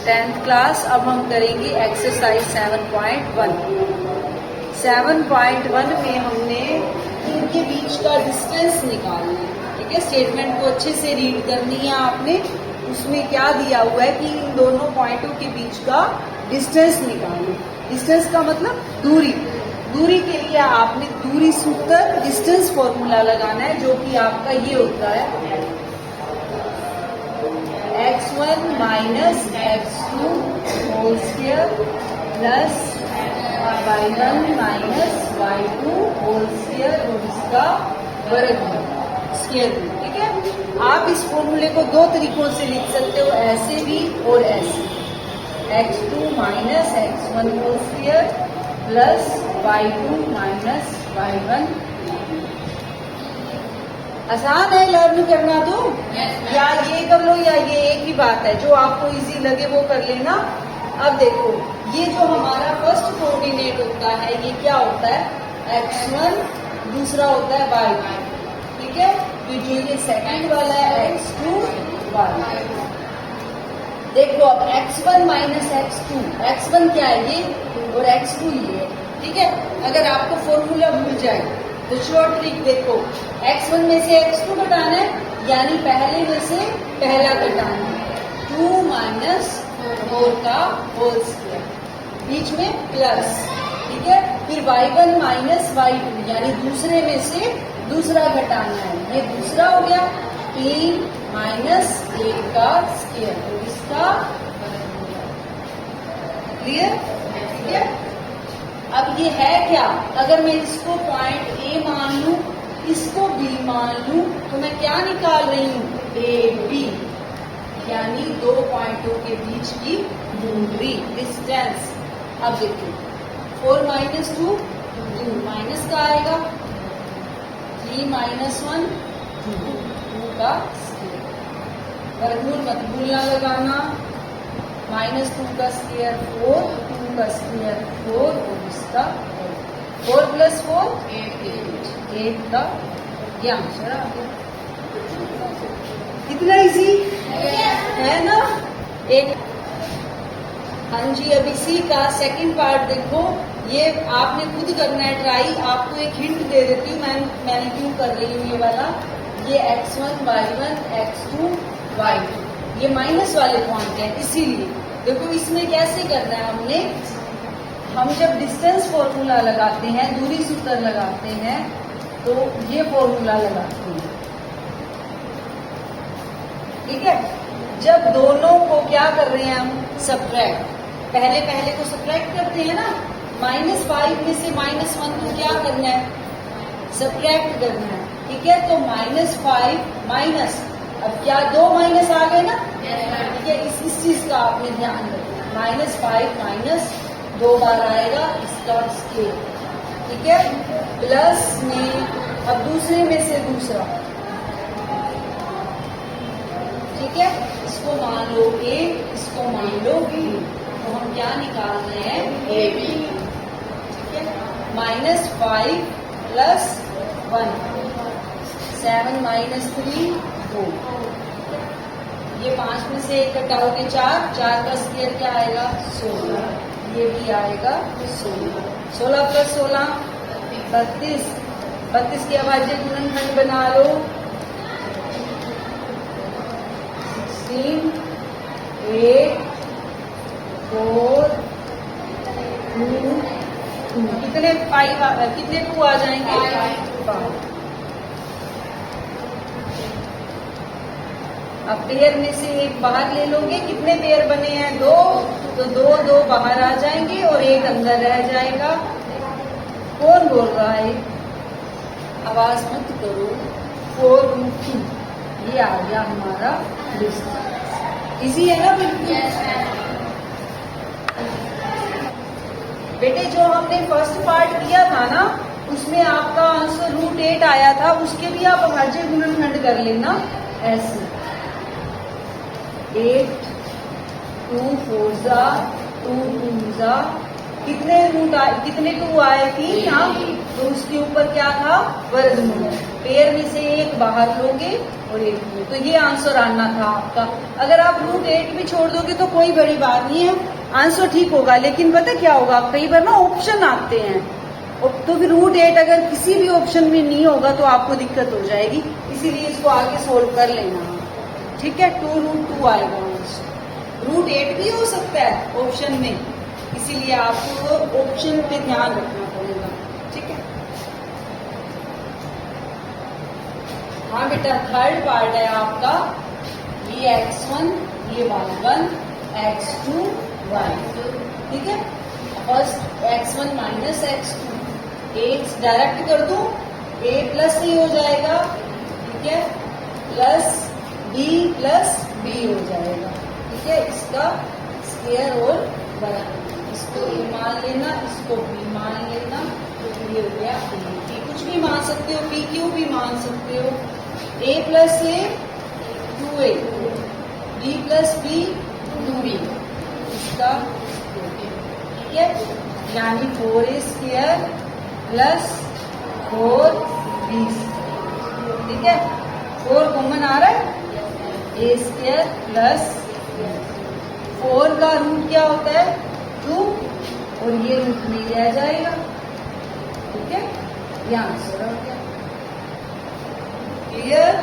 10th class. अब हम करेंगे एक्सरसाइज 7.1। 7.1 में हमने इनके बीच का डिस्टेंस निकालना है। ठीक है, स्टेटमेंट को अच्छे से रीड करनी है आपने। उसमें क्या दिया हुआ है कि इन दोनों पॉइंटों के बीच का डिस्टेंस निकालो। डिस्टेंस का मतलब दूरी। दूरी के लिए आपने दूरी सूत्र डिस्टेंस फॉर्मूला लगाना है, जो कि आपका ये होता है x1 minus x2 whole square plus y1 minus y2 whole square और इसका वर्गमूल स्क्वायर रूट। ठीक है, आप इस फॉर्मूले को दो तरीकों से लिख सकते हो, ऐसे भी और ऐसे। x2 minus x1 whole square plus y2 minus y1। आसान है लर्न करना, तो या ये कर लो या ये एक ही बात है, जो आपको इजी लगे वो कर लेना। अब देखो, ये जो हमारा फर्स्ट कोऑर्डिनेट होता है ये क्या होता है x1, दूसरा होता है y1। ठीक है, तो जो ये सेकंड वाला है x2 y। देखो अब x1 माइनस x2, x1 क्या है ये और x2 ये है। ठीक है, अगर आपको फॉर्मूला भूल जाए तो शॉर्ट ट्रिक देखो, x1 में से x2 घटाना है, यानी पहले में से पहला घटाना है। 2 माइनस 4 का होल स्क्वायर, बीच में प्लस। ठीक है, फिर y1 माइनस y2, यानी दूसरे में से दूसरा घटाना है। ये दूसरा हो गया 3 माइनस 1 का स्क्वायर और इसका क्लियर। ठीक है, अब ये है क्या, अगर मैं इसको पॉइंट ए मान लूं, इसको बी मान लूं, तो मैं क्या निकाल रही हूं ए बी, यानी दो पॉइंटों के बीच की दूरी डिस्टेंस। अब देखिए 4 माइनस 2 2 माइनस का आएगा, 3 माइनस 1 2 का स्क्वायर, वर्गमूल मत भूलना लगाना। -2 का स्क्वायर 4, 2 का स्क्वायर 4 और इसका 4 प्लस 4 8 का ये आंसर आ गया। कितना इजी है ना। एक हाँ जी, अब इसी का सेकंड पार्ट देखो, ये आपने खुद करना है ट्राई। आपको एक हिंट दे देती हूँ मैंने क्यों कर रही हूँ ये वाला। ये x1 y1 x2 y2 ये माइनस वाले पॉइंट है, इसीलिए देखो इसमें कैसे करना है हम जब डिस्टेंस फॉर्मूला लगाते हैं, दूरी सूत्र लगाते हैं, तो ये फॉर्मूला लगाते हैं। ठीक है, जब दोनों को क्या कर रहे हैं हम सब्ट्रैक्ट, पहले को सब्ट्रैक्ट करते हैं ना। -5 में से -1 को क्या करना है सब्ट्रैक्ट करना है। ठीक है, तो -5 माइनस, अब क्या दो माइनस आ गए ना। ठीक है, इस चीज का आपने ध्यान रखना। -5 माइनस 2 बार आएगा इसका स्केल। ठीक है, प्लस में अब दूसरे में से दूसरा। ठीक है, इसको मान लो A, इसको मान लो B, तो हम क्या निकाल रहे हैं ए बी। ठीक है, -5 प्लस 1 7 माइनस 3 2। ये 5 में से 1 घटाओगे 4, 4 का स्क्वायर क्या आएगा 16, ये भी आएगा 16। 16 प्लस 16 32, 32 के अभाज्य गुणनखंड बना लो 16 8 4 2 कितने 5 कितने 2 आ जाएंगे 5। अब पेयर में से एक बाहर ले लोगे, कितने पेयर बने हैं 2, तो 2 बाहर आ जाएंगे और एक अंदर रह जाएगा। कौन बोल रहा है, आवाज मत करो। 4√2 ये आ गया हमारा डिस्टेंस। इजी है ना बिल्कुल। बेटे जो हमने फर्स्ट पार्ट किया था ना, उसमें आपका आंसर √8 आया था, उसके भी आप अभाज्य गुणनखंड कर लेना ऐसे। 8 2 4 जा 2 2 जा, कितने 2 आए थी यहाँ, तो उसके ऊपर क्या था वर्गमूल। पेयर में से एक बाहर लोगे और एक में, तो ये आंसर आना था आपका। अगर आप √8 भी छोड़ दोगे तो कोई बड़ी बात नहीं है, आंसर ठीक होगा। लेकिन पता क्या होगा, कई बार ना ऑप्शन आते हैं, तो फिर √8 अगर किसी भी ऑप्शन में नहीं होगा तो आपको दिक्कत हो जाएगी, इसीलिए इसको आगे सोल्व कर लेना। ठीक है, 2√2 आएगा आंसर। √8 भी हो सकता है ऑप्शन में, इसीलिए आपको ऑप्शन पे ध्यान रखना पड़ेगा। ठीक है, हाँ बेटा, थर्ड पार्ट है आपका, ये x1, ये y1, x2, y2। ठीक है, first x1 minus x2, a direct कर दूं, a प्लस a हो जाएगा। ठीक है, प्लस b प्लस b हो जाएगा। ठीक है, इसका स्क्वायर और बराबर, इसको a मान लेना, इसको b मान लेना, तो ये हो गया a। कुछ भी मान सकते हो, p क्यू भी मान सकते हो। a plus a 2a, b plus b 2b, इसका। ठीक है, यानी 4a स्क्वायर प्लस 4b। ठीक है, 4 कॉमन आ रहा है, a स्क्वायर प्लस 4 का रूट क्या होता है 2, और ये रूट में रह जाएगा। ठीक है, ये आंसर हो गया। क्लियर?